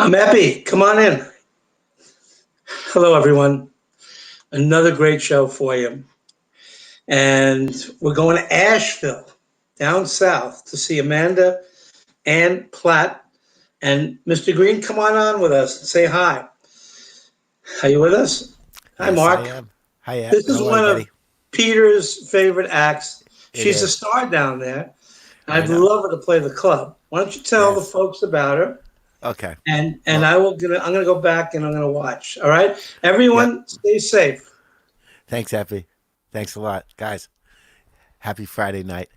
I'm happy. Come on in. Hello, everyone. Another great show for you. And we're going to Asheville, down south, to see Amanda Anne Platt. And Mr. Green, come on with us and say hi. Are you with us? Hi, Yes, I Mark. am. Hi, This is hello, one of everybody. Peter's favorite acts. It She's a is. star down there. I I'd know. love her to play the club. Why don't you tell the Yes. folks about her? Okay. And Well, I'm gonna go back and I'm gonna watch. All right, yep. everyone, stay safe. Thanks, Happy. Thanks a lot, guys. Happy Friday night.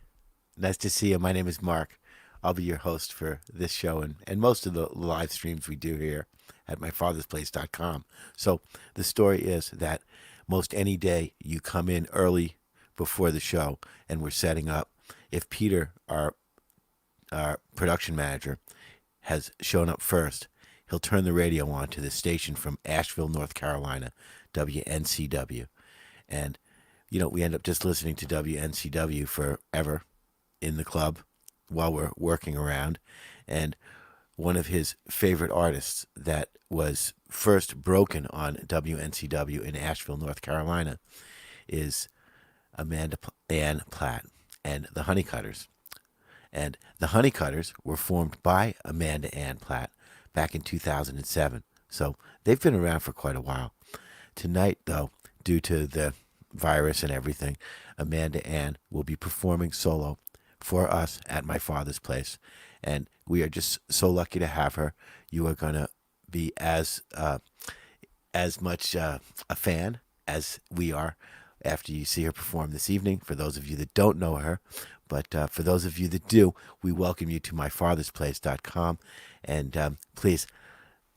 Nice to see you. My name is Mark. I'll be your host for this show and most of the live streams we do here at myfathersplace.com. So the story is that most any day you come in early before the show and we're setting up. If Peter, our production manager, has shown up first, he'll turn the radio on to the station from Asheville, North Carolina, WNCW. And, we end up just listening to WNCW forever in the club while we're working around. And one of his favorite artists that was first broken on WNCW in Asheville, North Carolina, is Amanda Anne Platt and the Honeycutters. And the Honeycutters were formed by Amanda Anne Platt back in 2007. So they've been around for quite a while. Tonight, though, due to the virus and everything, Amanda Anne will be performing solo for us at my father's place. And we are just so lucky to have her. You are going to be as much a fan as we are after you see her perform this evening. For those of you that don't know her, but for those of you that do, we welcome you to myfathersplace.com. And please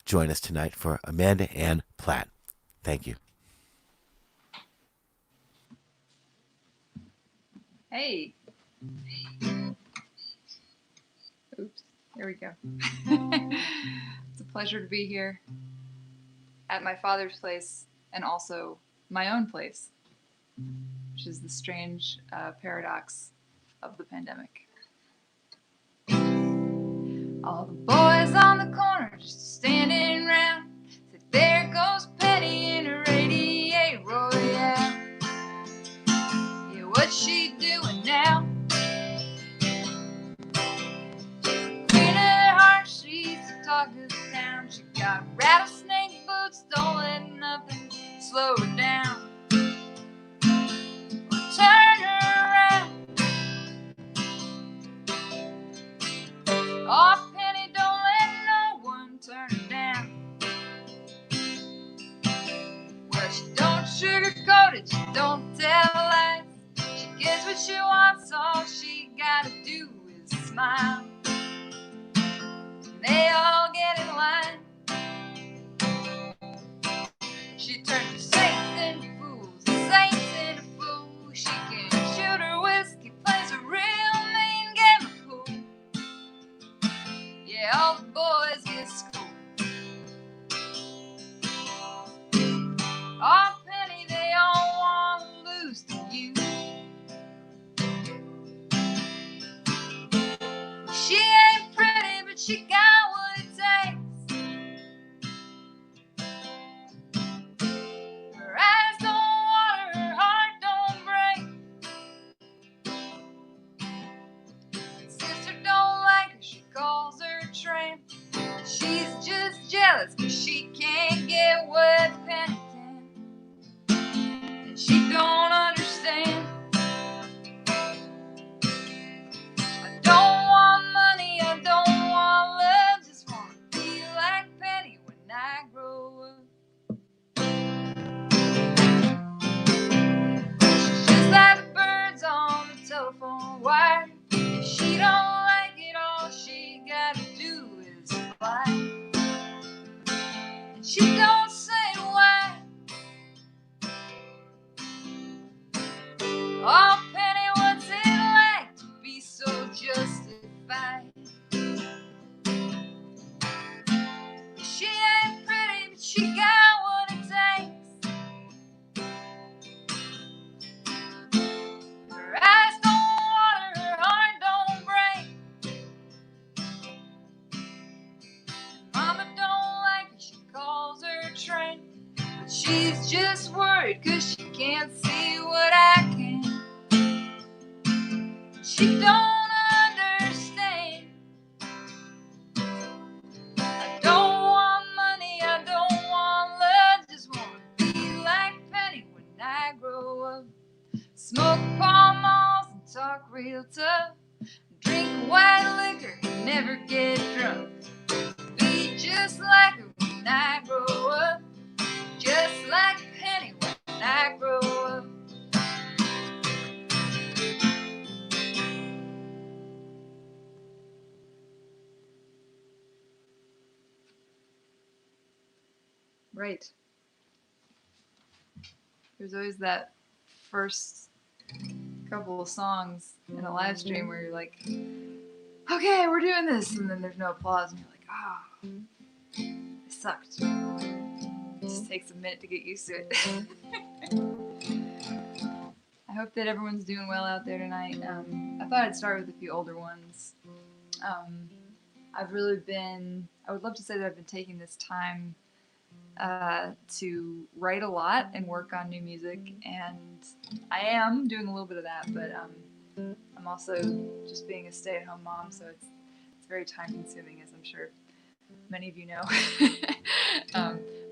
join us tonight for Amanda Anne Platt. Thank you. Hey. Oops. There we go. It's a pleasure to be here at my father's place and also my own place, which is the strange paradox of the pandemic. All the boys on the corner just standing around. Said, there goes Penny in her 88 Royale. Yeah, what's she doing now? Queen of her heart, she's the talk of the town. She got rattlesnake boots, don't let nothing slow her down. Turn her around. Oh, Penny, don't let no one turn her down. Well, she don't sugarcoat it, she don't tell lies. She gets what she wants, all she gotta do is smile. They all get in line. She turns the saints into fools, the saints into fools. She can shoot her whiskey, plays a real mean game of pool. Yeah, all the boys get schooled. Oh, Penny, they all want to lose to you. She ain't pretty, but she got what it takes. Her eyes don't water, her heart don't break. Sister don't like her, she calls her a tramp. She's just jealous cause she can't get what Penny can. And she don't understand. I don't want money, I don't want love, just wanna be like Penny when I grow up. She's just like the birds on the telephone wire. If she don't like it, all she gotta do is fly. And she don't say why. Oh, Penny, what's it like to be so justified? She ain't pretty, but she got what it takes. Her eyes don't water, her heart don't break. Mama don't She's just worried 'cause she can't see what I can. She don't understand. I don't want money, I don't want love, just want to be like Penny when I grow up. Smoke Pall Malls and talk real tough. Drink white liquor, never get drunk. Be just like her when I grow up. Just like Penny when I grow up. Right. There's always that first couple of songs in a live stream where you're like, okay, we're doing this, and then there's no applause, and you're like, ah, it sucked. It just takes a minute to get used to it. I hope that everyone's doing well out there tonight. I thought I'd start with a few older ones. I would love to say that I've been taking this time to write a lot and work on new music, and I am doing a little bit of that, but I'm also just being a stay-at-home mom, so it's very time-consuming, as I'm sure many of you know.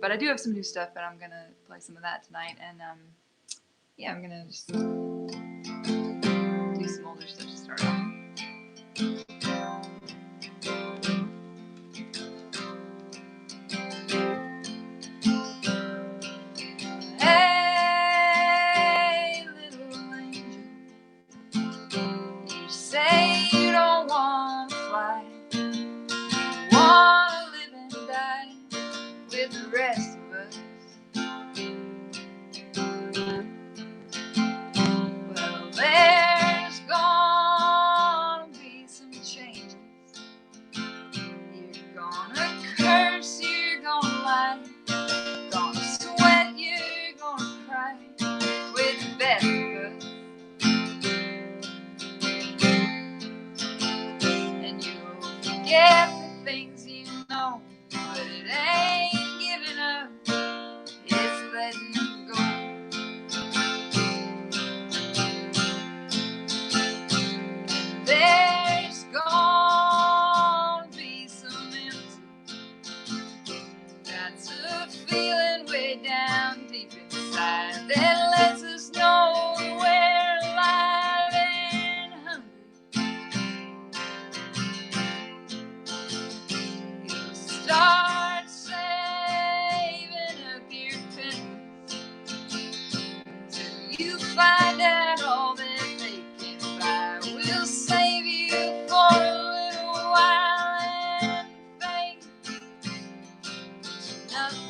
But I do have some new stuff, and I'm gonna play some of that tonight, and yeah, I'm gonna just do some older stuff to start off. Hey, little angel, you say you don't want to fly, you want to live and die with the rest of us. Well, there's gonna be some changes. You're gonna curse, you're gonna lie, you're gonna sweat, you're gonna cry with the best of us. And you'll forget the things you know, but it ain't giving up, it's letting go. There's gonna be some empty. That's a feeling way down deep inside that lets us know we're alive and hungry. You'll start saving up your pennies till you find out all that they can buy. We'll save you for a little while and fade to nothing.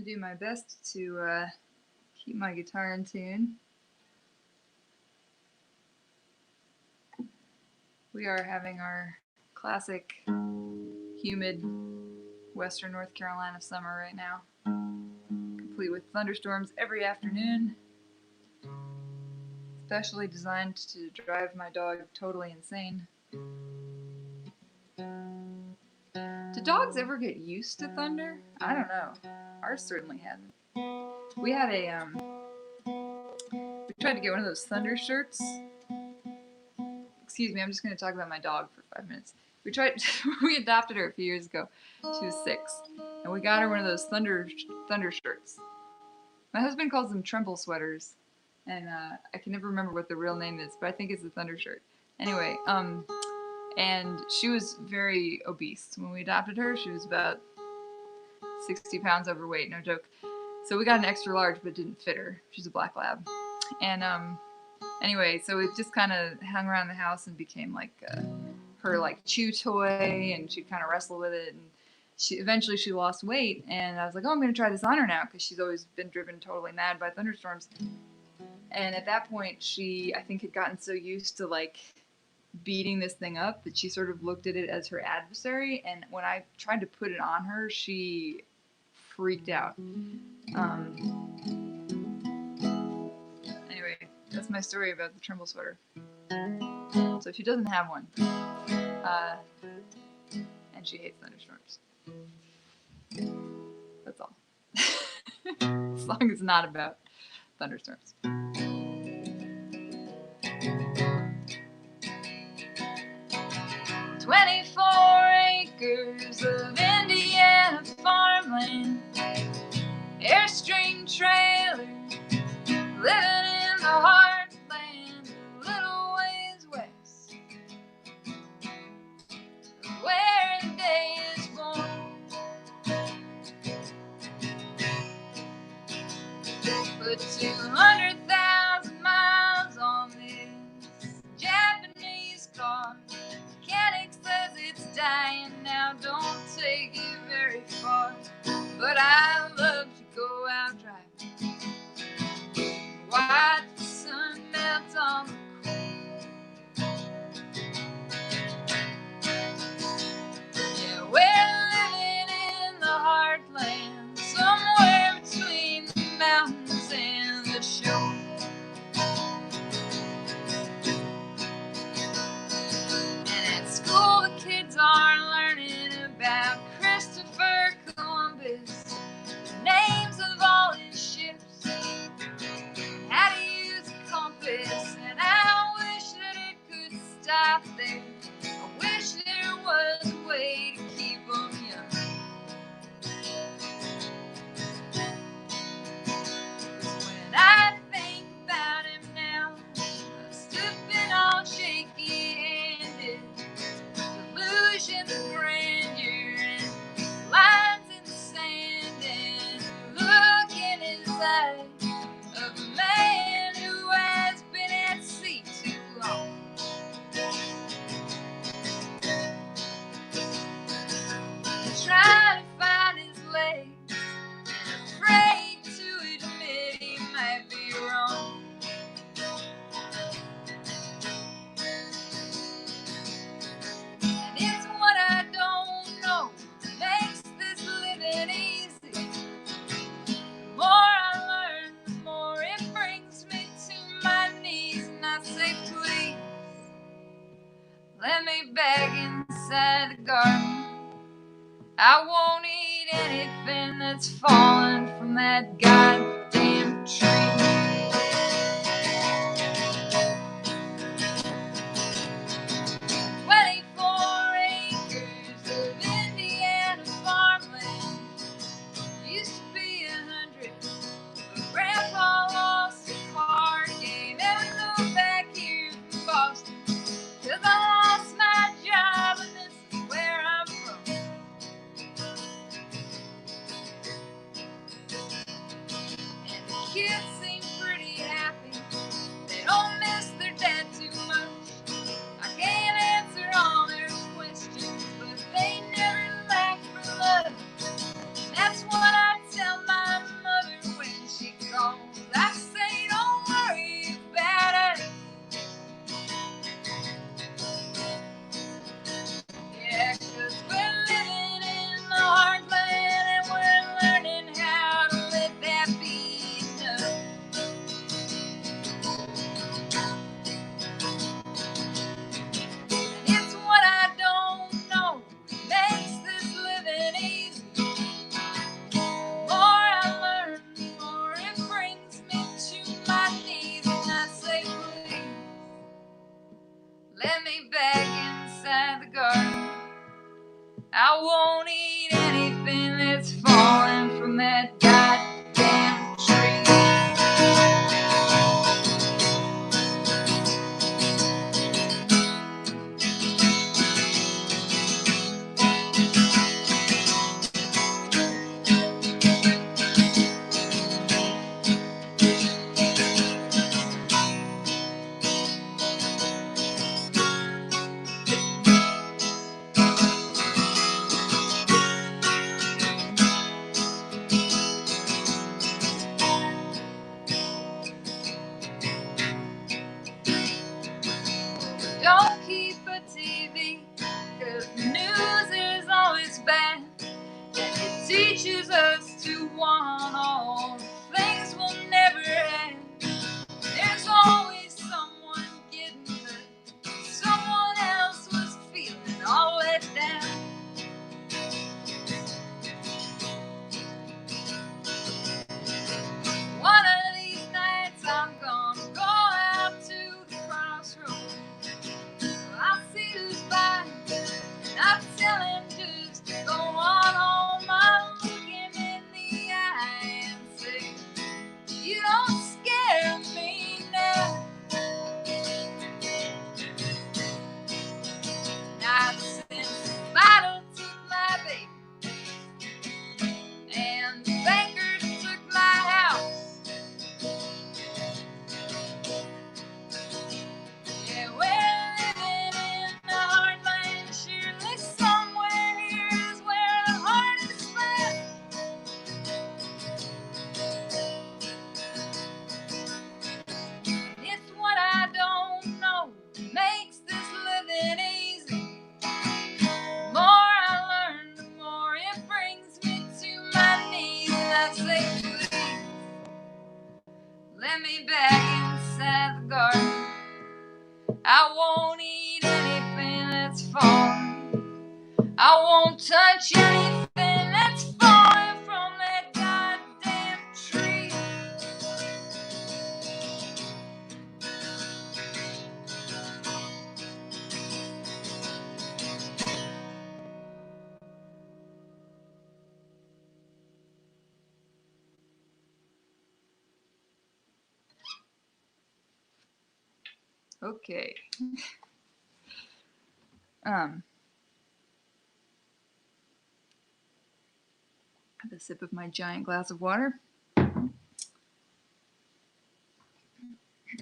do my best to keep my guitar in tune. We are having our classic humid western North Carolina summer right now, complete with thunderstorms every afternoon, especially designed to drive my dog totally insane. Do dogs ever get used to thunder? I don't know. Ours certainly hadn't. We had we tried to get one of those thunder shirts. Excuse me, I'm just going to talk about my dog for 5 minutes. We adopted her a few years ago. She was 6, and we got her one of those thunder shirts. My husband calls them tremble sweaters, and I can never remember what the real name is, but I think it's a thunder shirt. Anyway, and she was very obese when we adopted her. She was about 60 pounds overweight, no joke. So we got an extra large, but it didn't fit her. She's a black lab. And anyway, so it just kind of hung around the house and became like her like chew toy, and she'd kind of wrestle with it. And eventually she lost weight, and I was like, oh, I'm going to try this on her now, because she's always been driven totally mad by thunderstorms. And at that point, she, I think, had gotten so used to like beating this thing up that she sort of looked at it as her adversary. And when I tried to put it on her, she freaked out. Anyway, that's my story about the tremble sweater. So she doesn't have one, and she hates thunderstorms. That's all. As long as it's not about thunderstorms. 24 acres of Indiana farmland, Airstream trailer, living in the heartland, a little ways west, where the day is born. Put 200,000 miles on this Japanese car. Mechanic says it's dying now, don't take it very far. But I love to go out driving, watch the sun melt on the yeah, we're living in the heartland, somewhere between the mountains and the shore. And at school the kids are learning about Christopher Columbus, the names of all his ships, how to use a compass. And I wish that it could stop there. I wish there was a way to keep them young. When I think about him now, must have been all shaky-handed. Delusions of grandeur and lines in the sand, and look in his eyes of a man who has been at sea too long. Trying to find his legs, afraid to admit he might be wrong. And it's what I don't know that makes this living easy. The more I learn, the more it brings me to my knees. And I say, please, let me back inside the garden. I won't eat anything that's fallen from that goddamn tree. Acres of Indiana farmland, used to be 100, but Grandpa lost a card game, and we moved back here from Boston, 'cause I lost my job, and this is where I'm from. I won't eat anything that's falling from that goddamn tree. Don't keep a TV, 'cause the news is always bad. And it teaches us to want all the things we'll never have. There's always someone getting hurt. Someone else was feeling all let down. One of these nights I'm gonna go out to the crossroads. I'll see who's by, and I'll tell him just to go on home. I'll look him in the eye and say, you don't scare me now. Not since the bottle took my baby, and the bankers took my house. Yeah, we're living in the heartland. Surely somewhere here is where the heart is found. It's what I don't know makes this living easy. The more I learn, the more it brings me to my knees. I say, please, let me back inside the garden. I won't eat anything that's falling. I won't touch anything that's falling from that goddamn tree. Okay. Have a sip of my giant glass of water.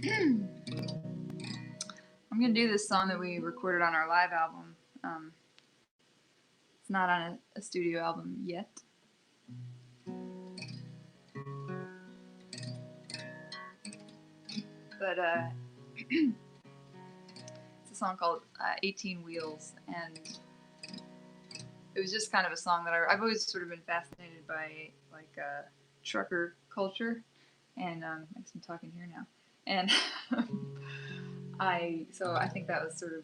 I'm gonna do this song that we recorded on our live album. It's not on a studio album yet. But it's a song called 18 Wheels, and it was just kind of a song that I've always sort of been fascinated by, like trucker culture, and I guess I'm talking here now, and I think that was sort of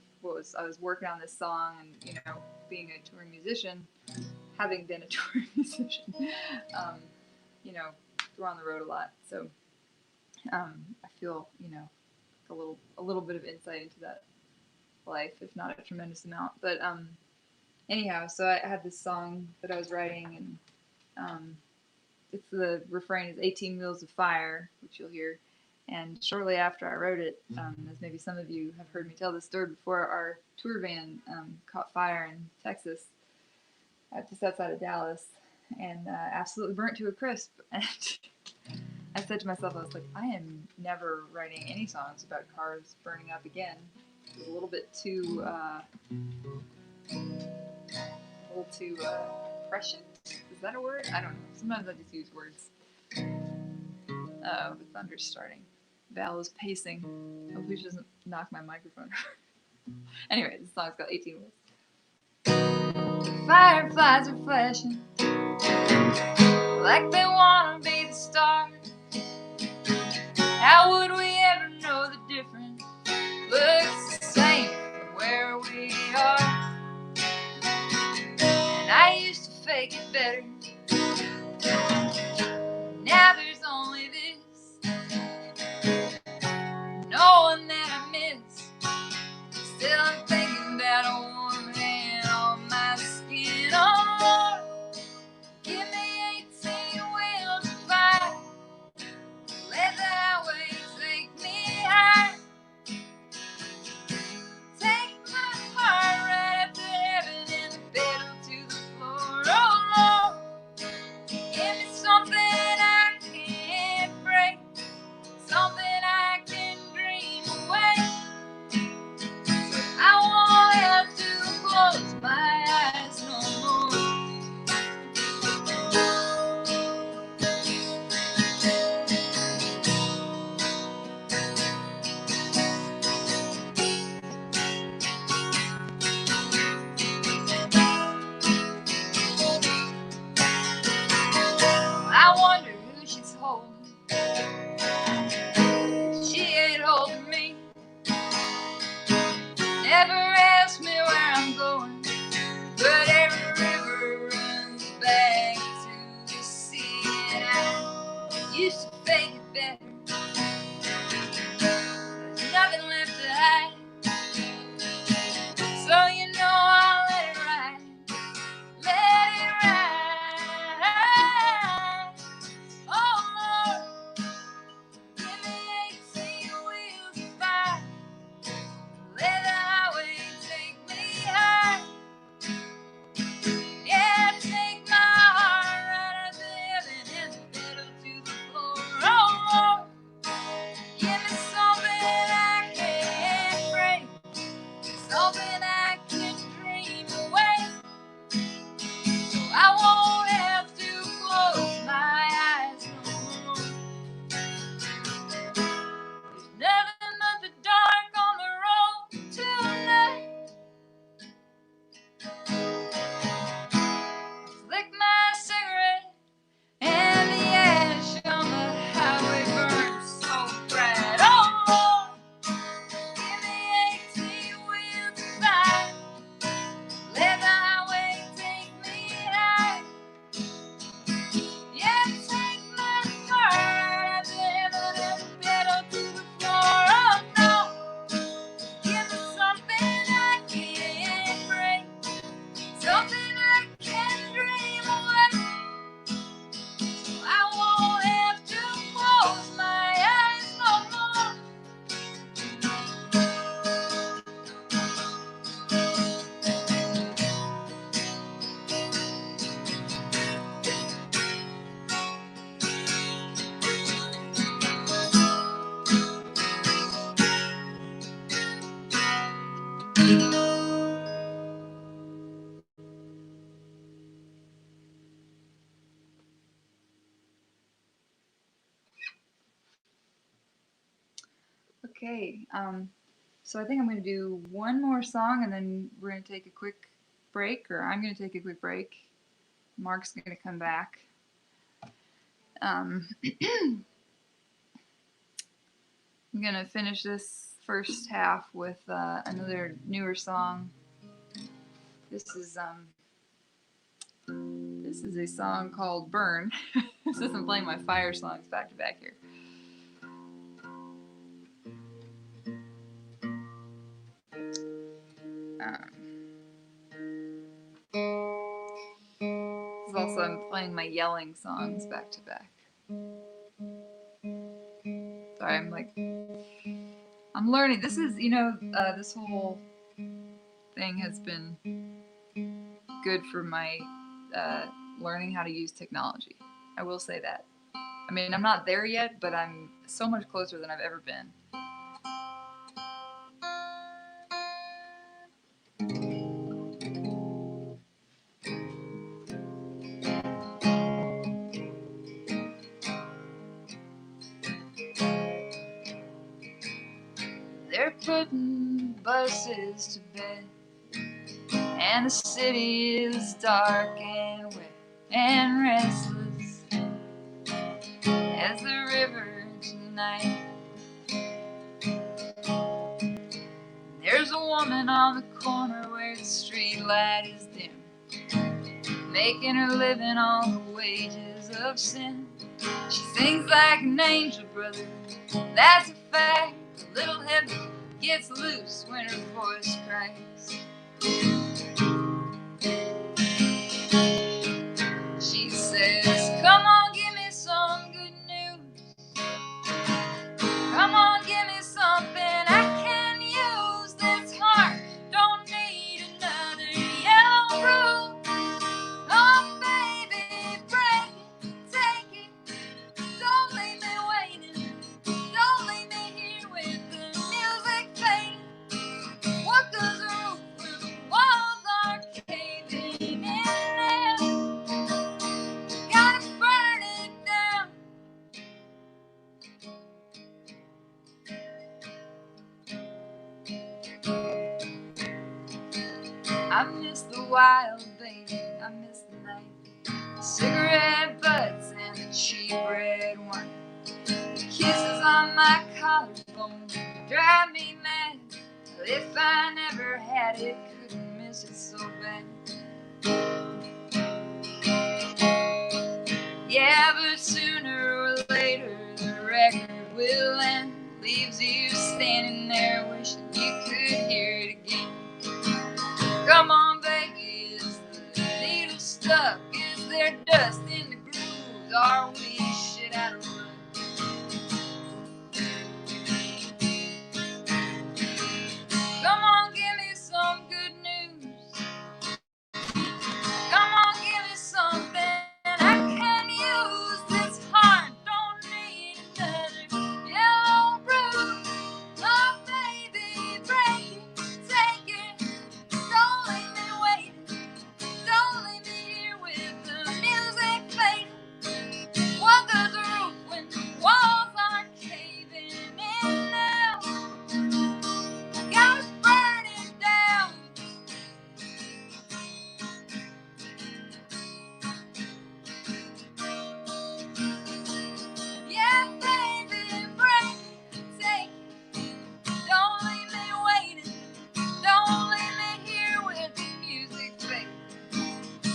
I was working on this song, and being a touring musician, having been a touring musician, we're on the road a lot, so I feel a little bit of insight into that life, if not a tremendous amount, but anyhow, so I had this song that I was writing, and it's the refrain is 18 Wheels of Fire, which you'll hear. And shortly after I wrote it, as maybe some of you have heard me tell this story before, our tour van caught fire in Texas, just outside of Dallas, and absolutely burnt to a crisp. And I said to myself, I was like, I am never writing any songs about cars burning up again. It was a little bit too prescient. Is that a word? I don't know. Sometimes I just use words. The thunder's starting. Val is pacing. Hopefully she doesn't knock my microphone. Anyway, this song's called 18 Wheels. Fireflies are flashing like they want to be the stars. How would we ever know the difference? Looks the same from where we are. And I used to fake it better. Now there's only this. No one that I miss. Still I'm thinking about a warm hand on my skin. Okay, so I think I'm going to do one more song and then we're going to take a quick break, or I'm going to take a quick break. Mark's going to come back. I'm going to finish this first half with another newer song. This is a song called Burn. This isn't playing my fire songs back to back here. This is also, I'm playing my yelling songs back to back. Sorry, I'm learning. This is, this whole thing has been good for my learning how to use technology. I will say that. I mean, I'm not there yet, but I'm so much closer than I've ever been. They're putting buses to bed, and the city is dark and wet and restless as the river tonight. There's a woman on the corner where the street light is dim, making her living on the wages of sin. She sings like an angel, brother, that's a fact. The little heaven gets loose when her voice cracks. She says, come on, give me some good news. Come on, give me something I can use that's hard. Don't need another yellow room. Oh, baby, break it, take it. Don't leave me waiting. Don't leave me here with the music fading. What goes the roof when the walls are caving in now? Gotta burn it down. I miss the wild baby, I miss the night, the cigarette butts and the cheap red wine. The kisses on my collarbone drive me mad. If I never had it, couldn't miss it so bad. Yeah, but sooner or later the record will end. Leaves you standing there wishing you could hear it again. Come on, baby, is the needle stuck? Is there dust in the grooves? Are we shit out of luck? Come on, give me some good news. Come on, give me something I can use that's hard. Don't need another yellow room. Oh, baby, break it, take it. Don't leave me waiting. Don't leave me here with the music fading. What goes the roof when the walls are caving in now? Gotta burn it down. Yeah, baby, break it, take it. Don't leave me waiting. Don't leave me here with the music fading.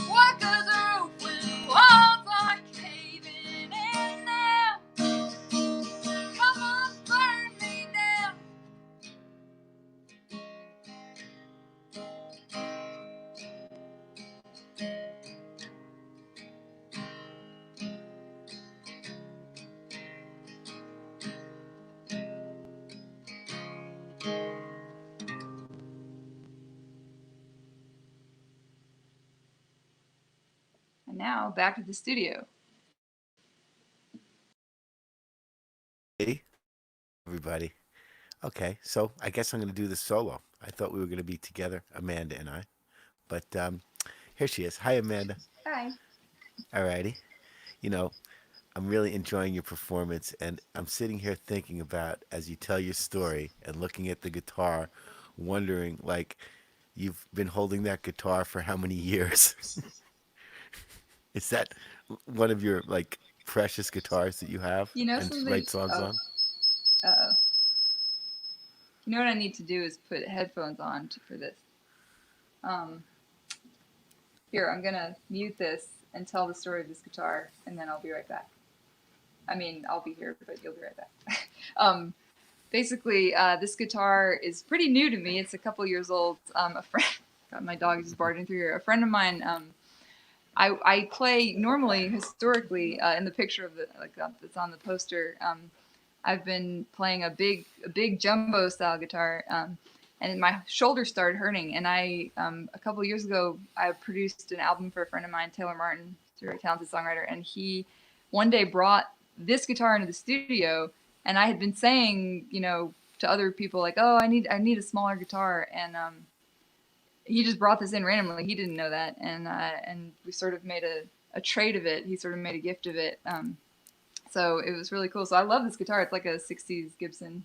What goes the roof when the walls are caving in now? Come on, burn me down. And now back to the studio. Hey, everybody. Okay, so I guess I'm going to do this solo. I thought we were going to be together, Amanda and I. But here she is. Hi, Amanda. Hi. Alrighty. You know, I'm really enjoying your performance, and I'm sitting here thinking about as you tell your story and looking at the guitar, wondering like you've been holding that guitar for how many years? Is that one of your like precious guitars that you have You know and something? write songs Oh, on? uh-oh. You know what I need to do is put headphones on for this. Um, Here, I'm gonna mute this and tell the story of this guitar, and then I'll be right back. I mean, I'll be here, but you'll be right back. Basically, this guitar is pretty new to me. It's a couple years old. A friend, God, my dog is just barging through here. A friend of mine, I play normally, historically, in the picture of the that's on the poster. I've been playing a big jumbo style guitar, and my shoulder started hurting. And I a couple years ago, I produced an album for a friend of mine, Taylor Martin, who's a very talented songwriter, and he one day brought this guitar into the studio, and I had been saying, to other people like, oh, I need a smaller guitar, and he just brought this in randomly. He didn't know that, and we sort of made a trade of it. He sort of made a gift of it. So it was really cool. So I love this guitar. It's like a '60s Gibson.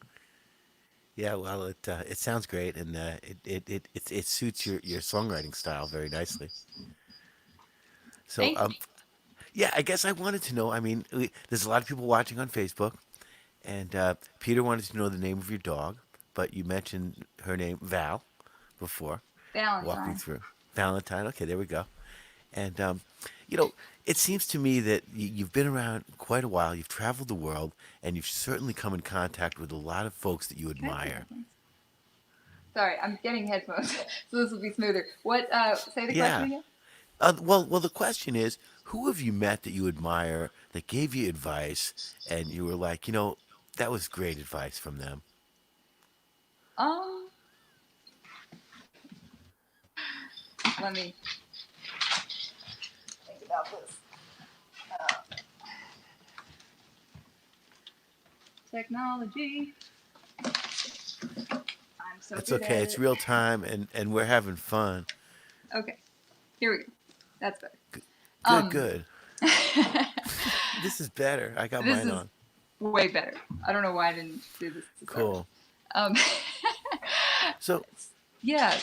Yeah, well, it sounds great, and it suits your songwriting style very nicely. So Thank you. yeah, I guess I wanted to know. I mean, there's a lot of people watching on Facebook, and Peter wanted to know the name of your dog, but you mentioned her name Val before. Walk me Valentine. through Valentine. Okay, there we go. And you know, it seems to me that you've been around quite a while. You've traveled the world, and you've certainly come in contact with a lot of folks that you Can I take admire. headphones? Sorry, I'm getting headphones, so this will be smoother. What? Say the question Yeah. again. Well, the question is, who have you met that you admire that gave you advice, and you were like, that was great advice from them. Um, Let me think about this. Technology. I'm so It's good okay. at It's it. real time, and we're having fun. Okay, here we go. That's better. Good, Um, good. This is better. I got this mine is on. way better. I don't know why I didn't do this to start with. Cool. Um, So, yeah,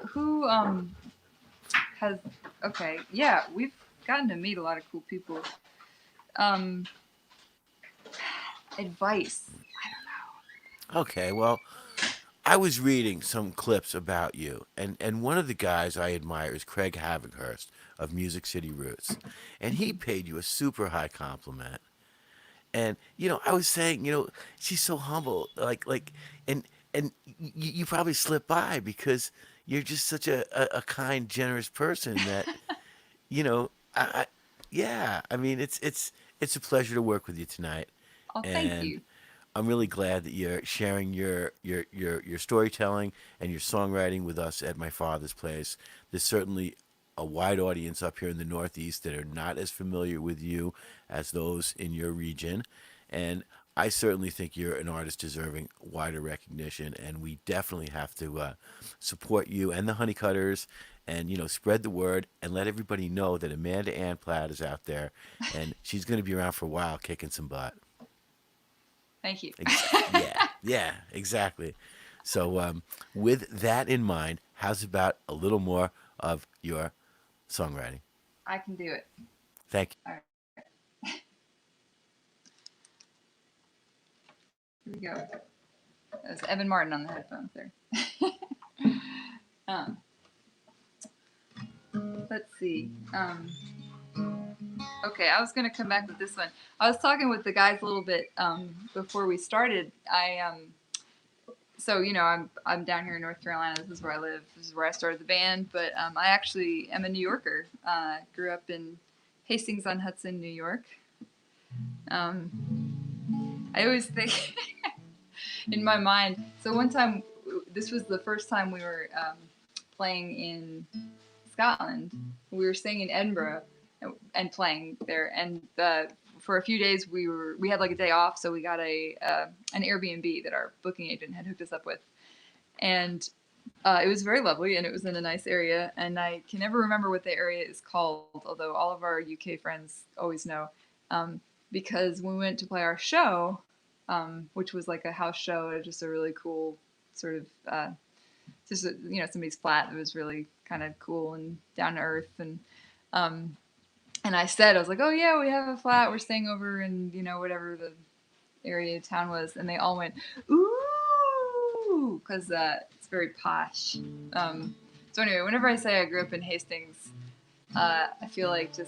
who has okay? Yeah, we've gotten to meet a lot of cool people. Um, Advice. okay, well, I was reading some clips about you, and one of the guys I admire is Craig Havighurst of Music City Roots, and he paid you a super high compliment. And I was saying, she's so humble, and you probably slip by because you're just such a kind, generous person that you know, I yeah, I mean, it's a pleasure to work with you tonight, Oh, thank and you. I'm really glad that you're sharing your storytelling and your songwriting with us at my father's place. There's certainly a wide audience up here in the Northeast that are not as familiar with you as those in your region, and I certainly think you're an artist deserving wider recognition, and we definitely have to support you and the Honeycutters, and spread the word and let everybody know that Amanda Anne Platt is out there, and she's going to be around for a while, kicking some butt. Thank you. Yeah, yeah, exactly. So, with that in mind, how's about a little more of your songwriting? I can do it. Thank All right, here we go. That's Evan Martin on the headphones there. um, let's see. Okay, I was gonna come back with this one. I was talking with the guys a little bit before we started. So I'm down here in North Carolina. This is where I live. This is where I started the band. But I actually am a New Yorker. Grew up in Hastings on Hudson, New York. I always think in my mind. So one time, this was the first time we were playing in Scotland. We were staying in Edinburgh and playing there. And for a few days, we had like a day off, so we got an Airbnb that our booking agent had hooked us up with. And It was very lovely, and it was in a nice area. And I can never remember what the area is called, although all of our UK friends always know, because when we went to play our show, which was like a house show, just a really cool sort of just somebody's flat. It was really kind of cool and down to earth. And I said, I was like, oh yeah, we have a flat. We're staying over in whatever the area of town was, and they all went ooh, because it's very posh. So anyway, whenever I say I grew up in Hastings, I feel like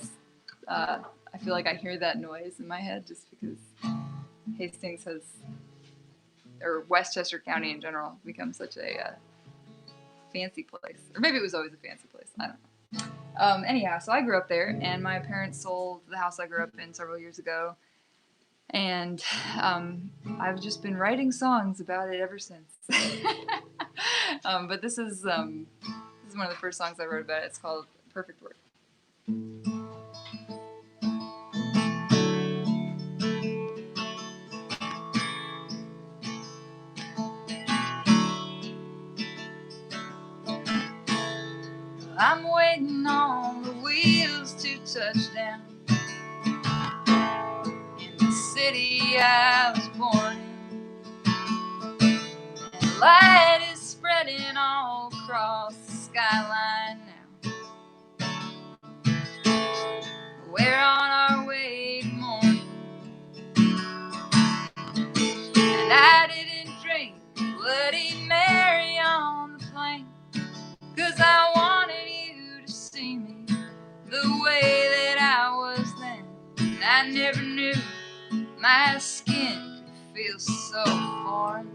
I hear that noise in my head just because Hastings has, or Westchester County in general, become such a fancy place. Or maybe it was always a fancy place. I don't know. Anyhow, so I grew up there, and my parents sold the house I grew up in several years ago. And I've just been writing songs about it ever since. But this is one of the first songs I wrote about it. It's called Perfect Word. I'm waiting on the wheels to touch down in the city I was born in. And light is spreading all across the skyline now. We're on our way to morning, and I didn't drink Bloody Mary on the plane, 'cause I wanted you to see me the way that I was then. And I never knew my skin could feel so foreign.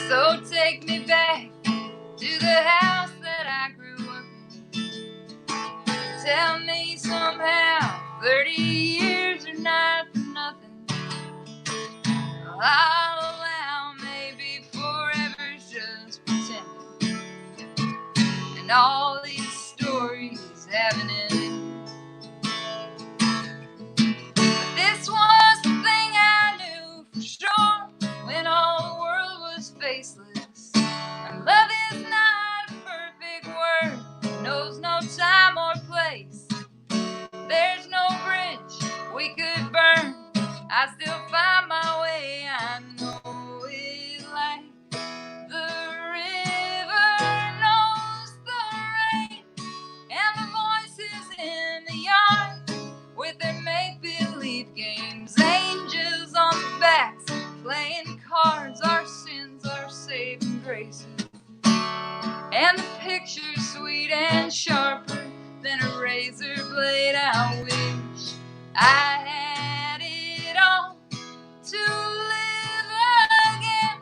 So take me back to the house that I grew up in. Tell me somehow 30 years are not for nothing. I'll allow maybe forever's just pretending, and all these stories haven't ended. But this was the thing I knew for sure when all the world was faceless. And love is not a perfect word, it knows no time or place. There's no bridge we could burn, I still find my way. I know it like the river knows the rain, and the voices in the yard with their make-believe games. Angels on the backs playing cards, our sins are saving graces. And the picture's sweet and sharper than a razor blade. I wish I had it all to live again.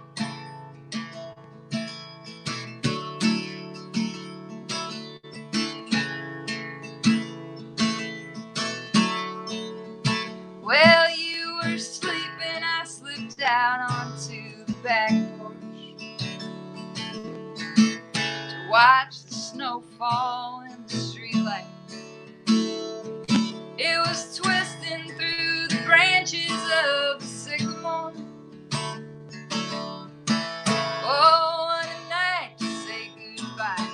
Well, you were sleeping, I slipped out onto the back porch to watch the snow fall in the streetlight. It was twisting through the branches of the sycamore. Oh, what a night to say goodbye.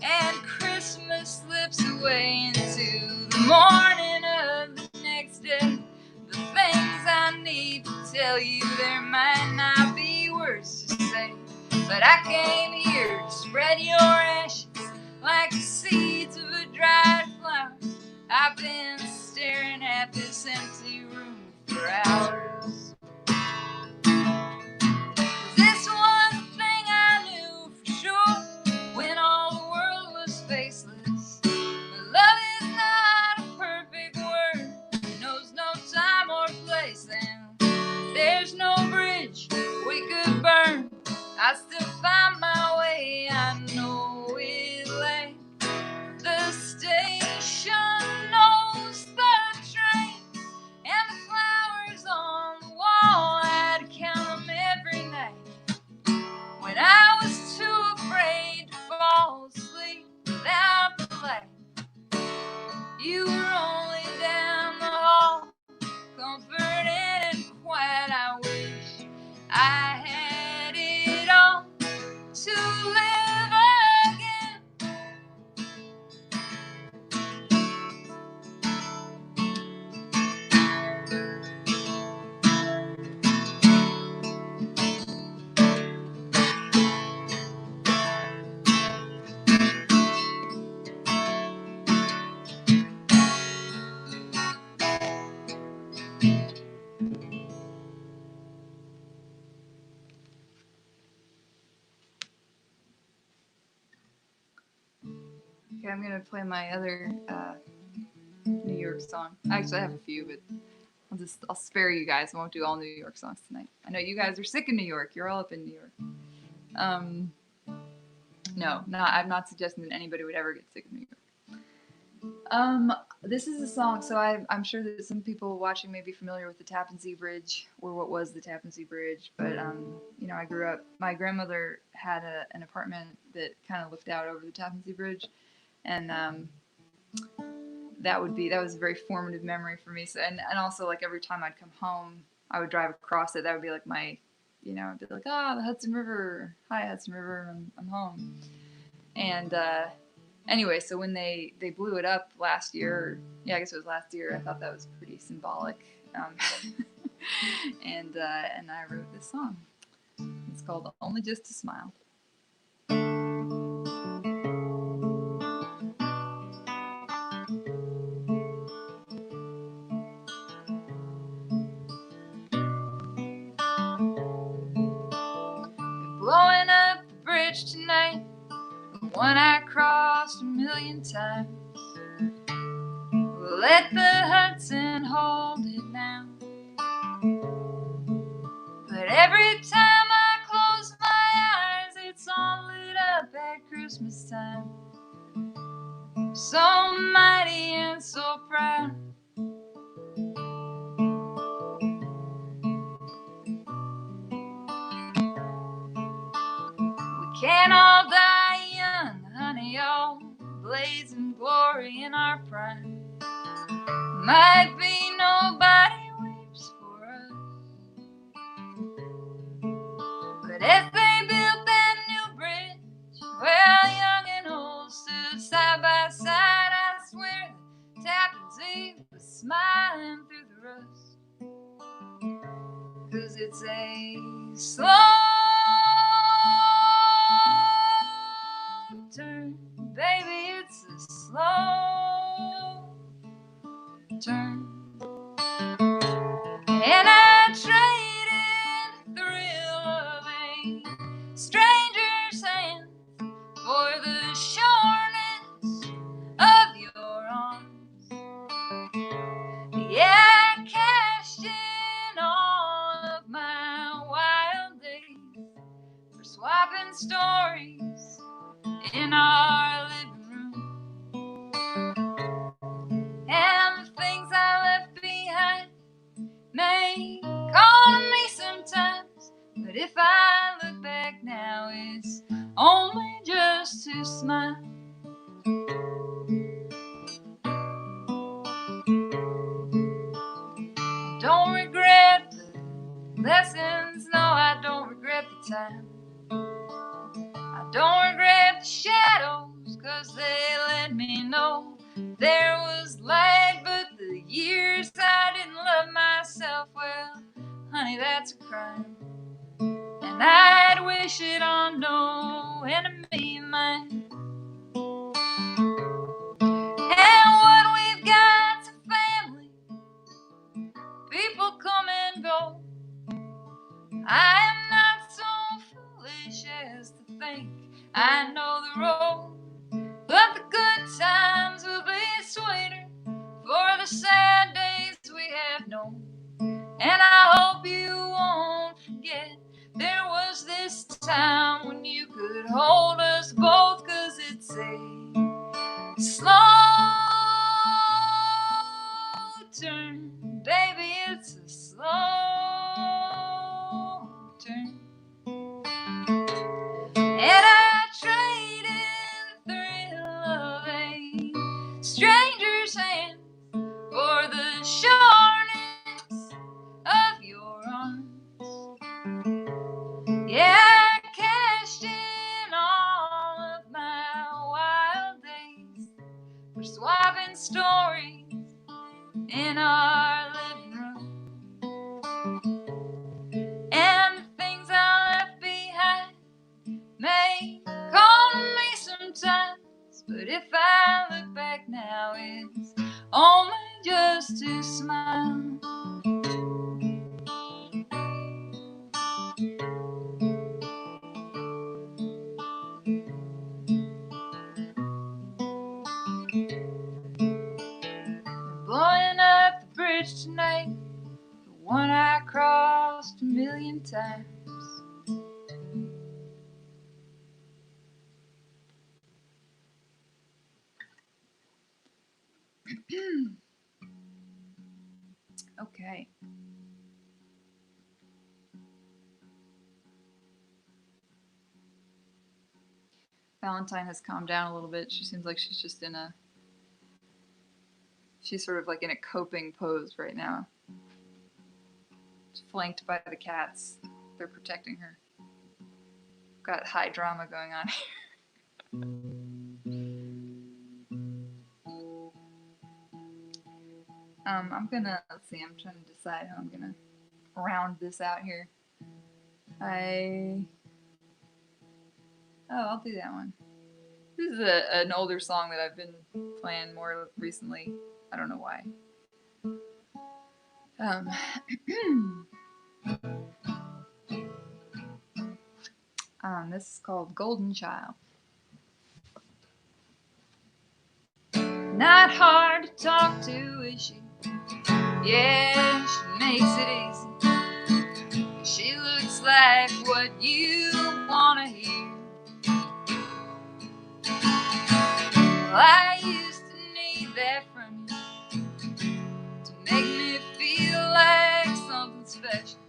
And Christmas slips away into the morning of the next day. The things I need to tell you, there might not be words to say, but I came here to spread your ashes like the seeds of a dried flower. I've been staring at this empty room for hours. This was the thing I knew for sure when all the world was faceless. But love is not a perfect word, it knows no time or place, and there's no bridge we could burn, I still find my way. I know it lay. The station knows the train, and the flowers on the wall, I'd count them every night when I was too afraid to fall asleep without Okay, I'm gonna play my other New York song. Actually, I have a few, but I'll spare you guys. I won't do all New York songs tonight. I know you guys are sick of New York. You're all up in New York. No, I'm not suggesting that anybody would ever get sick of New York. This is a song, so I'm sure that some people watching may be familiar with the Tappan Zee Bridge, or what was the Tappan Zee Bridge. But you know, I grew up. My grandmother had an apartment that kind of looked out over the Tappan Zee Bridge, and that was a very formative memory for me. So and also like every time I'd come home, I would drive across it. That would be like my, you know, I'd be like, the Hudson River, hi Hudson River, I'm home. And anyway, so when they blew it up last year, I guess it was last year, I thought that was pretty symbolic. And I wrote this song. It's called Only Just to Smile. Blowing up the bridge tonight, the one I crossed 1,000,000 times. Let the Hudson hold it now. But every time I close my eyes, it's all lit up at Christmas time. So mighty and so proud. We can't all die young, honey, all blazing glory in our prime. Might be nobody weeps for us, but as they built that new bridge, well, young and old stood side by side. I swear the Tappan Zee was smiling through the rust, 'cause it's a slow turn, baby, it's a slow turn. And I traded the thrill of a stranger's hand for the sureness of your arms. Yeah, I cashed in all of my wild days for swapping stories in our living room. And the things I left behind may call to me sometimes, but if I look back now, it's only just to smile. Don't regret the lessons, no, I don't regret the time. I don't regret the shadows, 'cause they let me know there was light. But the years I didn't love myself, well, honey, that's a crime. And I'd wish it on no enemy of mine. And what we've got's a family. People come and go. I am not so foolish as to think I know the road, but the good times will be sweeter for the sad days we have known. And I hope you won't forget there was this time when you could hold us both, 'cause it's a slow turn, baby, it's a slow turn. And I traded the thrill of a stranger's hand for the sureness of your arms. Yeah, I cashed in all of my wild days for swapping stories in our living room. And the things I left behind may call to me sometimes, but if I look back now, it's only just to smile. Okay. Valentine has calmed down a little bit. She seems like she's just she's sort of like in a coping pose right now. She's flanked by the cats. They're protecting her. Got high drama going on here. Let's see, I'm trying to decide how I'm gonna round this out here. I'll do that one. This is an older song that I've been playing more recently. I don't know why. This is called Golden Child. Not hard to talk to, is she? Yeah, she makes it easy. She looks like what you wanna hear. Well, I used to need that from you to make me feel like something special.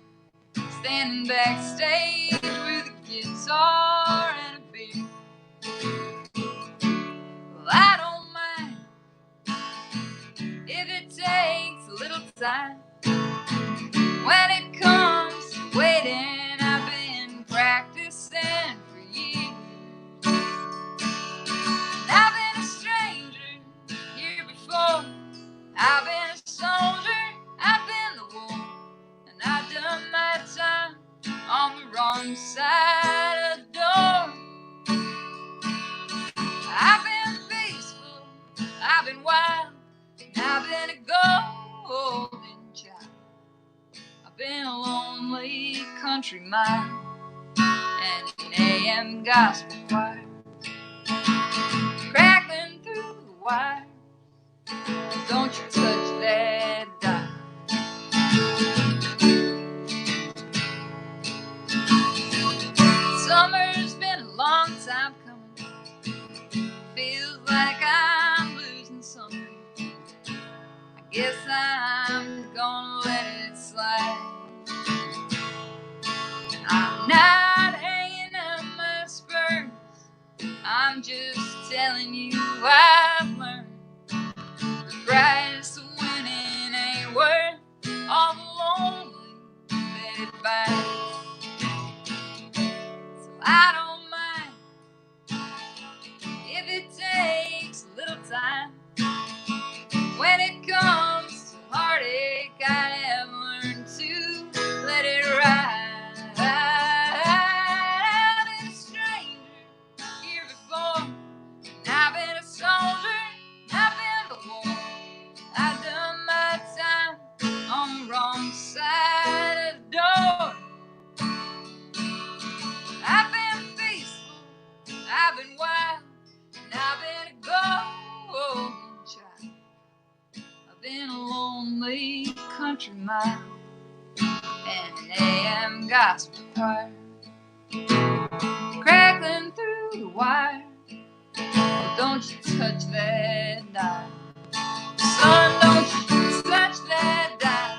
Standing backstage with a guitar and a beer. Well, I don't mind if it takes a little time. When it comes to waiting, I've been practicing for years. And I've been a stranger here before. I've been a soldier, I've been the war. And I've done my time on the wrong side of the door. I've been peaceful, I've been wild, and I've been a golden child. I've been a lonely country mile and an AM gospel choir, crackling through the wire. Don't you touch that dial. Summer's been a long time coming. Feels like I'm losing something. I guess I'm gonna let it slide. I'm not hanging up my spurs. I'm just telling you I've learned. The price of winning ain't worth all the lonely that it buys. So I don't mind if it takes a little time. When it comes to heartache, I have learned to let it ride. I've been a stranger here before. I've been a soldier, I've been the war. I've done my time on the wrong side of the door. I've been peaceful, I've been wild, and I've been a golden child. I've been a lonely country mile and an AM gospel choir, crackling through the wire. Well, don't you touch that dial. Son, don't you touch that dial.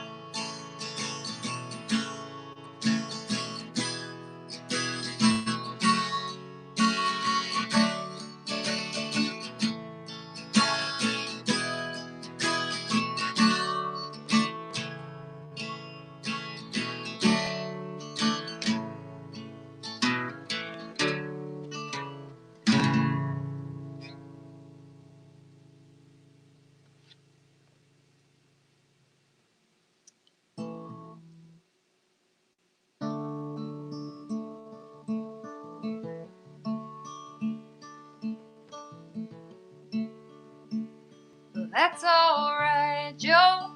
Well, that's all right, Joe.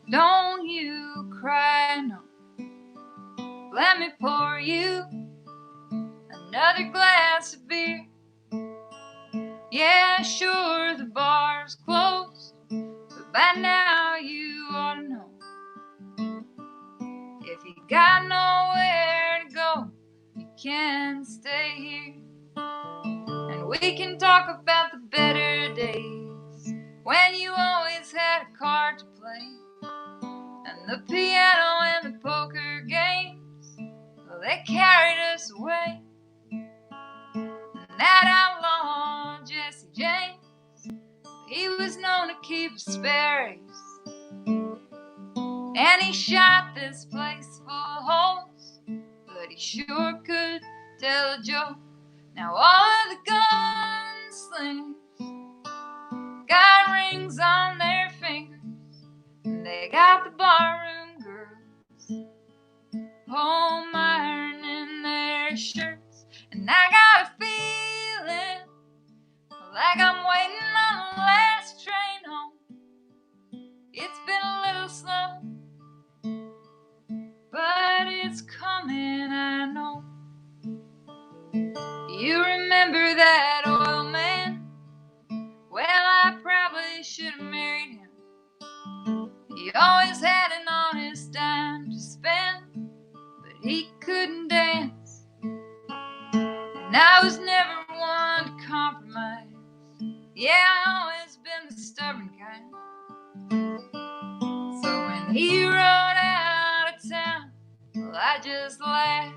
Don't you cry, no. Let me pour you another glass of beer. Yeah, sure, the bar's closed, but by now you ought to know. If you got nowhere to go, you can stay here. And we can talk about the better days when you and the piano and the poker games, well, they carried us away. And that outlaw Jesse James, he was known to keep a Sperry's, and he shot this place full of holes, but he sure could tell a joke. Now all of the gunslingers got rings on their fingers, and they got the barroom girls home ironing their shirts. And I got a feeling like I'm waiting on the last train home. It's been a little slow, but it's coming, I know. You remember that oil man? Well, I probably should have married him. He always had an honest dime to spend, but he couldn't dance. And I was never one to compromise. Yeah, I always been the stubborn kind. So when he rode out of town, well, I just laughed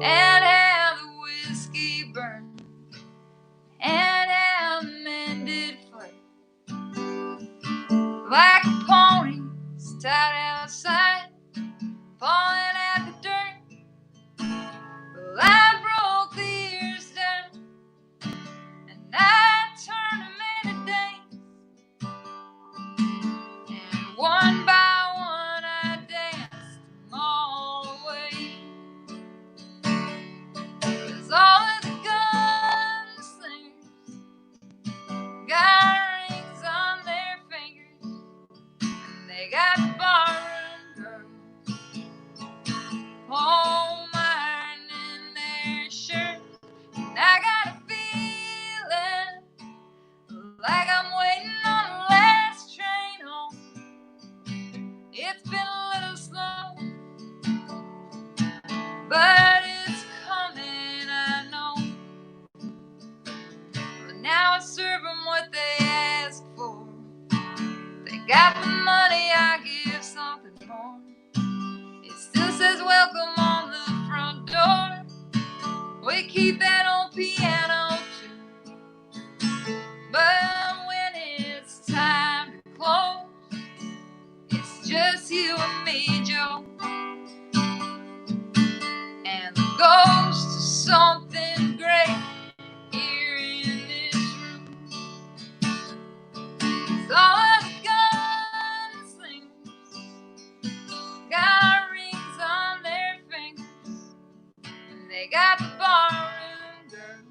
and how the whiskey burned and how the men did fight like a pony tied outside, falling at the dirt. Well, I broke the ears down and I turned them into days, and one by one I danced them all away. 'Cause all of the gunslingers got rings on their fingers, and they got the barroom girls home ironing their shirts. And I got a feeling like I'm waiting on the last train home. It's been a little slow, but it's coming, I know. But now I serve them what they ask for. They got the money, I give something more. It still says welcome on the front door. We keep that old piano too. But when it's time to close, it's just you and me, Joe. And the ghost of something great here in this room. 'Cause all of the gunslingers got rings on their fingers, and they got the barroom girls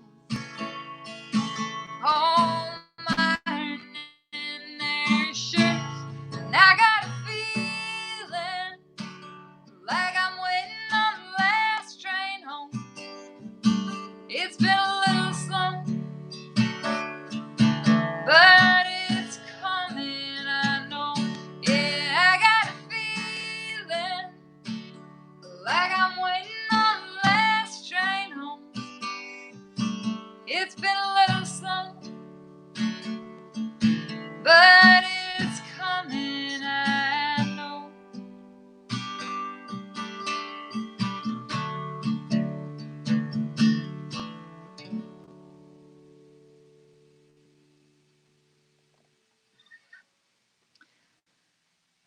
home ironing their shirts. And I got a feeling like I'm waiting on the last train home. It's been a little slow, but it's coming, I know. Yeah, I got a feeling like I'm waiting on the last train home. It's been a little slow, but it's coming, I know.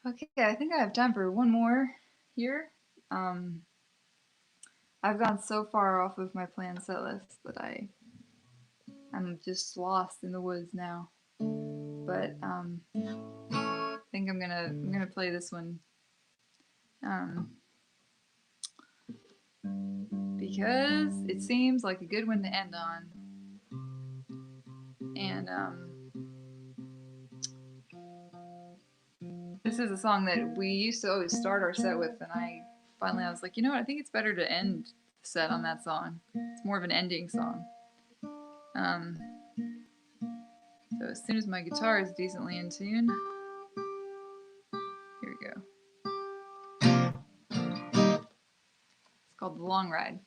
Okay, I think I have time for one more here. I've gone so far off of my planned set list that I'm just lost in the woods now. But I think I'm gonna play this one because it seems like a good one to end on. And this is a song that we used to always start our set with, and I was like, you know what, I think it's better to end the set on that song. It's more of an ending song. So as soon as my guitar is decently in tune, here we go. It's called The Long Ride.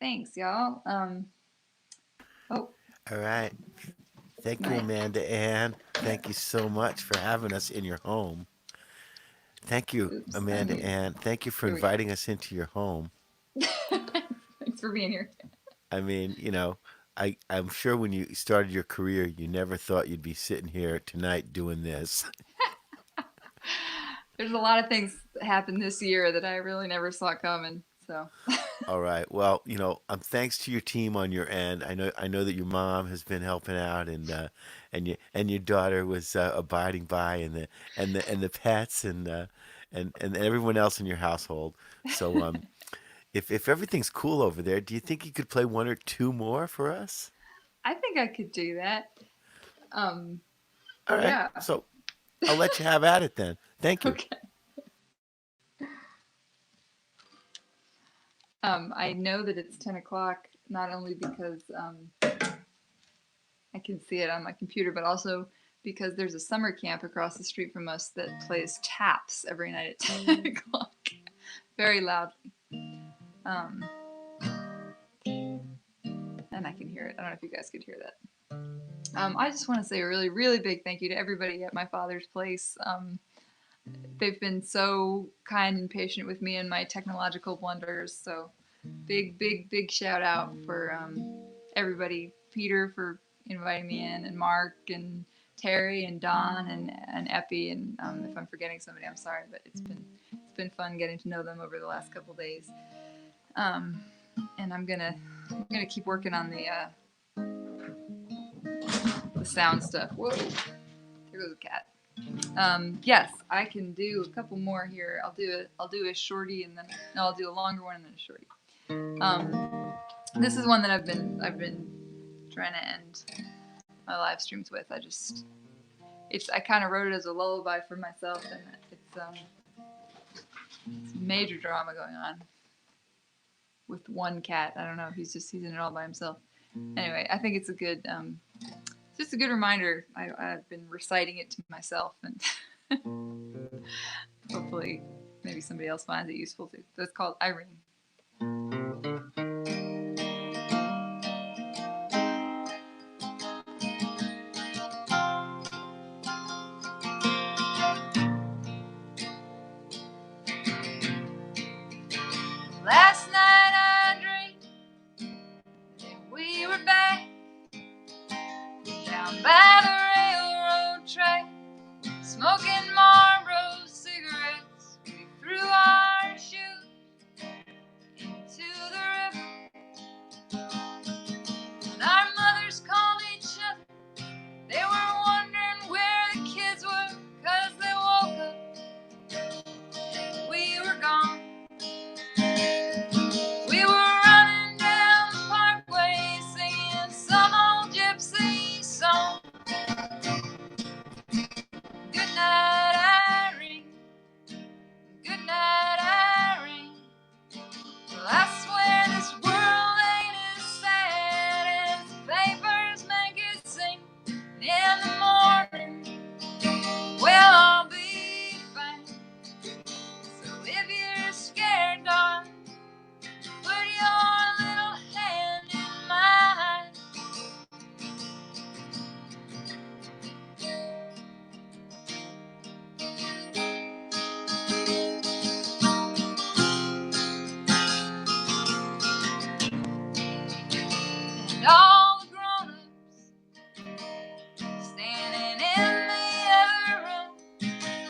Thanks, y'all. Oh, All right. Thank you, my. Amanda Anne. Thank you so much for having us in your home. Thank you, Oops. Amanda Anne. Thank you for Here we go. inviting us into your home. Thanks for being here. I mean, I'm sure when you started your career, you never thought you'd be sitting here tonight doing this. There's a lot of things that happened this year that I really never saw coming. So. All right. Well, thanks to your team on your end. I know that your mom has been helping out, and your daughter was abiding by, and the pets and everyone else in your household. So if everything's cool over there, do you think you could play one or two more for us? I think I could do that. All right. Yeah. So I'll let you have at it then. Thank you. Okay. I know that it's 10 o'clock, not only because I can see it on my computer, but also because there's a summer camp across the street from us that plays taps every night at 10 o'clock, very loudly. And I can hear it. I don't know if you guys could hear that. I just want to say a really, really big thank you to everybody at my father's place. They've been so kind and patient with me and my technological blunders. So big, big, big shout out for everybody. Peter for inviting me in, and Mark and Terry and Don and Epi. And if I'm forgetting somebody, I'm sorry, but it's been fun getting to know them over the last couple days. And I'm gonna keep working on the sound stuff. Whoa, there goes a cat. Yes, I can do a couple more here. I'll do a shorty, and then I'll do a longer one and then a shorty. This is one that I've been trying to end my live streams with. I kind of wrote it as a lullaby for myself, and it's major drama going on with one cat. I don't know. He's in it all by himself. Anyway, I think it's just a good reminder. I've been reciting it to myself, and hopefully maybe somebody else finds it useful too. So it's called Irene. Last night I dreamed that we were back down by the railroad track, smoking Marlboro cigarettes. We threw our shoes into the river, and our mothers called each other. They were wondering where the kids were, 'cause they woke up and we were gone. We were running down the parkway singing some old gypsy song. Good night, Irene. Good night, Irene. Well, I swear this world ain't as sad as the papers make it seem. And in the morning, well, I'll be fine. So if you're scared, darling, put your little hand in mine. And all the grown-ups standing in the other room,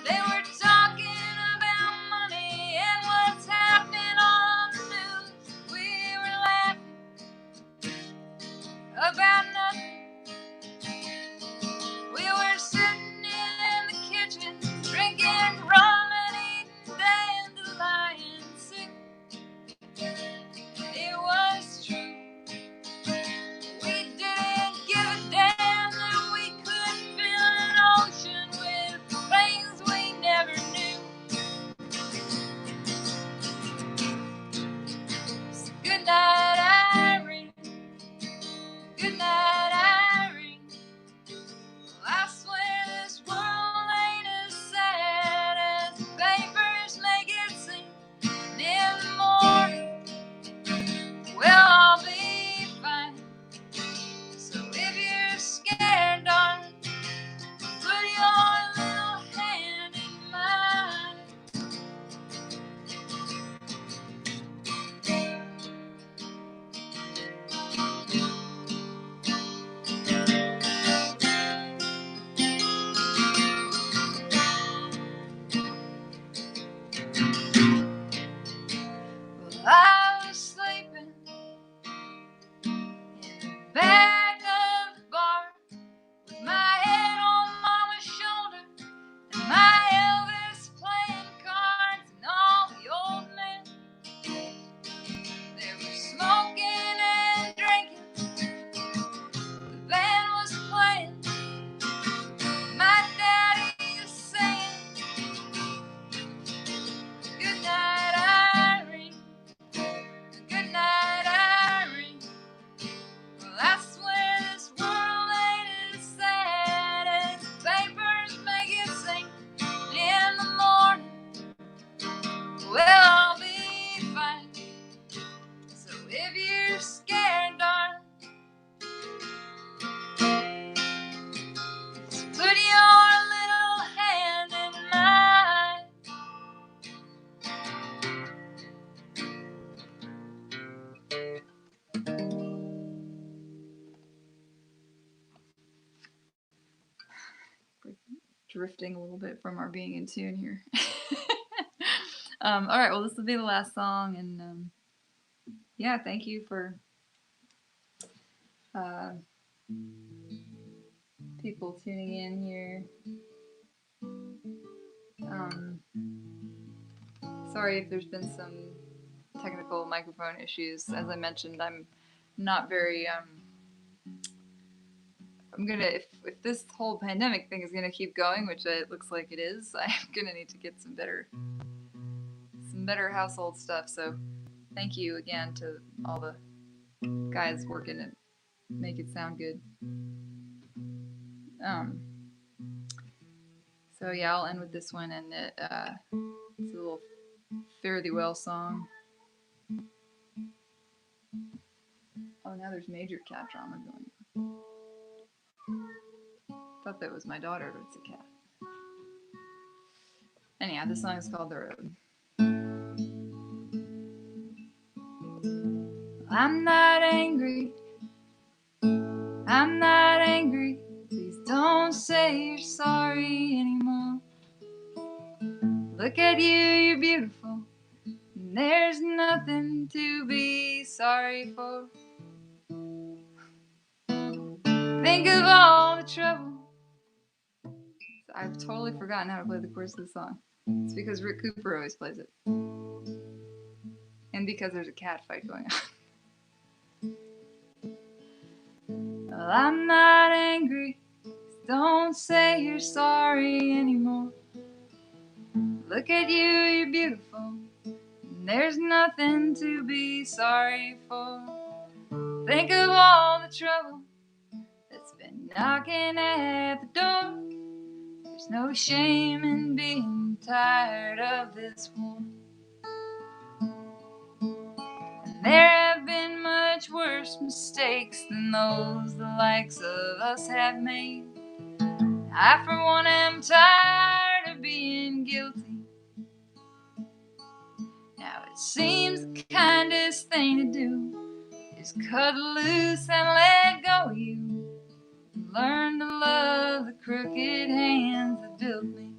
they were talking about money and what's happening on the news. We were laughing about nothing. We were sitting in the kitchen, drinking rum and eating dandelion soup. It was true. We didn't give a damn that we could fill an ocean with things we never knew. So good night, Irene. Good night, Irene. Well, I swear this world ain't as sad as the papers make it seem. And in the morning, well, I'll drifting a little bit from our being in tune here. All right, well, this will be the last song, and yeah, thank you for people tuning in here. Sorry if there's been some technical microphone issues. As I mentioned, I'm not very I'm gonna if this whole pandemic thing is gonna keep going, which it looks like it is, I'm gonna need to get some better household stuff. So thank you again to all the guys working to make it sound good. So yeah, I'll end with this one, and it's a little Fare Thee Well song. Oh, now there's major cat drama going on. Thought that was my daughter, but it's a cat. Anyhow, this song is called The Road. I'm not angry. I'm not angry. Please don't say you're sorry anymore. Look at you, you're beautiful. And there's nothing to be sorry for. Think of all the trouble. I've totally forgotten how to play the chorus of the song. It's because Rick Cooper always plays it. And because there's a cat fight going on. Well, I'm not angry. Don't say you're sorry anymore. Look at you, you're beautiful. And there's nothing to be sorry for. Think of all the trouble that's been knocking at the door. There's no shame in being tired of this war. And there have been much worse mistakes than those the likes of us have made. I, for one, am tired of being guilty. Now it seems the kindest thing to do is cut loose and let go of you. Learn to love the crooked hands that built me.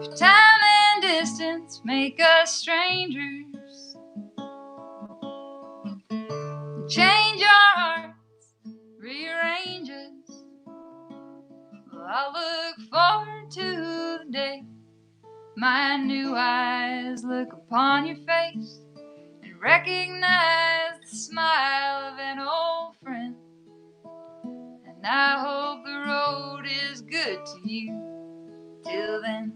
If time and distance make us strangers, change our hearts, rearrange us, well, I'll look forward to the day my new eyes look upon your face and recognize the smile of an old friend. And I hope the road is good to you till then.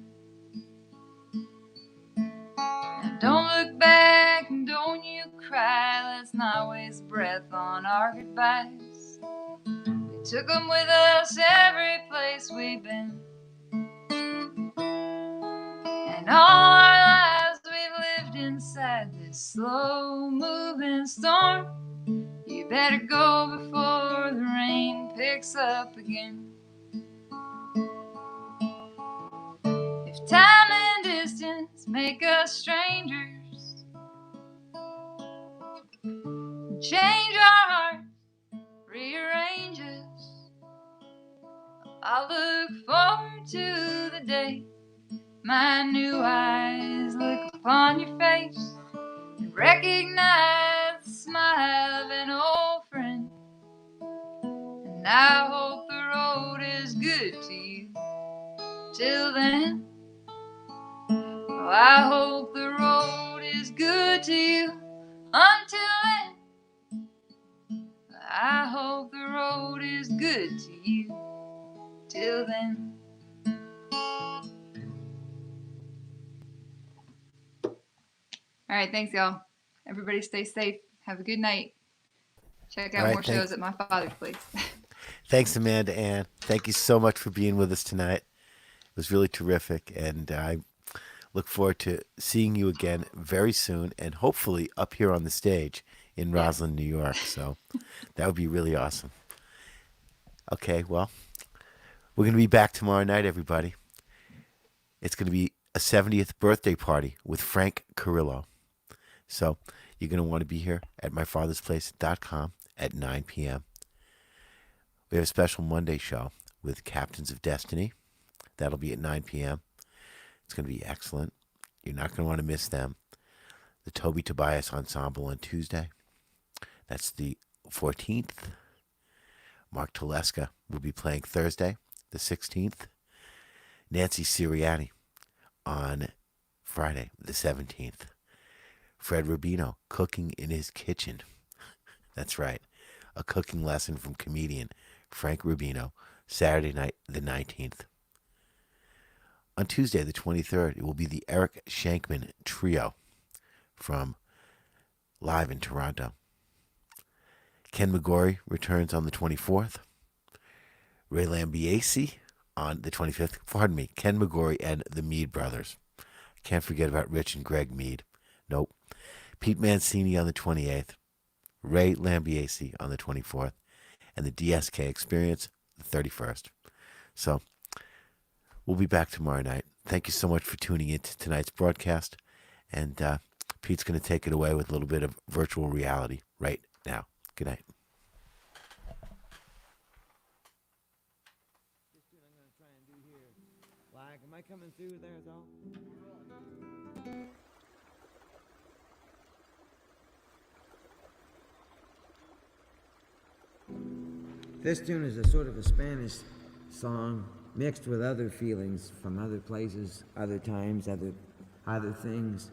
Now don't look back and don't you cry. Let's not waste breath on our goodbyes. We took them with us every place we've been. And all our lives we've lived inside this slow-moving storm. You better go before the rain picks up again. If time and distance make us strangers, change our hearts, rearrange us, I'll look forward to the day my new eyes look upon your face and recognize the smile of an old friend. And I hope the road is good to you till then. Oh, I hope the road is good to you until then. I hope the road is good to you till then. All right, thanks, y'all. Everybody stay safe. Have a good night. Check out more shows at my father's place. Thanks, Amanda Anne. Thank you so much for being with us tonight. It was really terrific, and I look forward to seeing you again very soon, and hopefully up here on the stage in Roslyn, New York. So that would be really awesome. Okay, well, we're going to be back tomorrow night, everybody. It's going to be a 70th birthday party with Frank Carrillo. So you're going to want to be here at myfathersplace.com at 9 p.m. We have a special Monday show with Captains of Destiny. That'll be at 9 p.m. It's going to be excellent. You're not going to want to miss them. The Toby Tobias Ensemble on Tuesday. That's the 14th. Mark Teleska will be playing Thursday, the 16th. Nancy Sirianni on Friday, the 17th. Fred Rubino, cooking in his kitchen. That's right. A cooking lesson from comedian Frank Rubino, Saturday night, the 19th. On Tuesday, the 23rd, it will be the Eric Shankman Trio from live in Toronto. Ken McGorry returns on the 24th. Ray Lambiase on the 25th. Pardon me, Ken McGorry and the Mead Brothers. Can't forget about Rich and Greg Mead. Nope. Pete Mancini on the 28th. Ray Lambiase on the 24th. And the DSK Experience, the 31st. So, we'll be back tomorrow night. Thank you so much for tuning in to tonight's broadcast. And Pete's going to take it away with a little bit of virtual reality right now. Good night. Am I coming through there at all? This tune is a sort of a Spanish song mixed with other feelings from other places, other times, other things.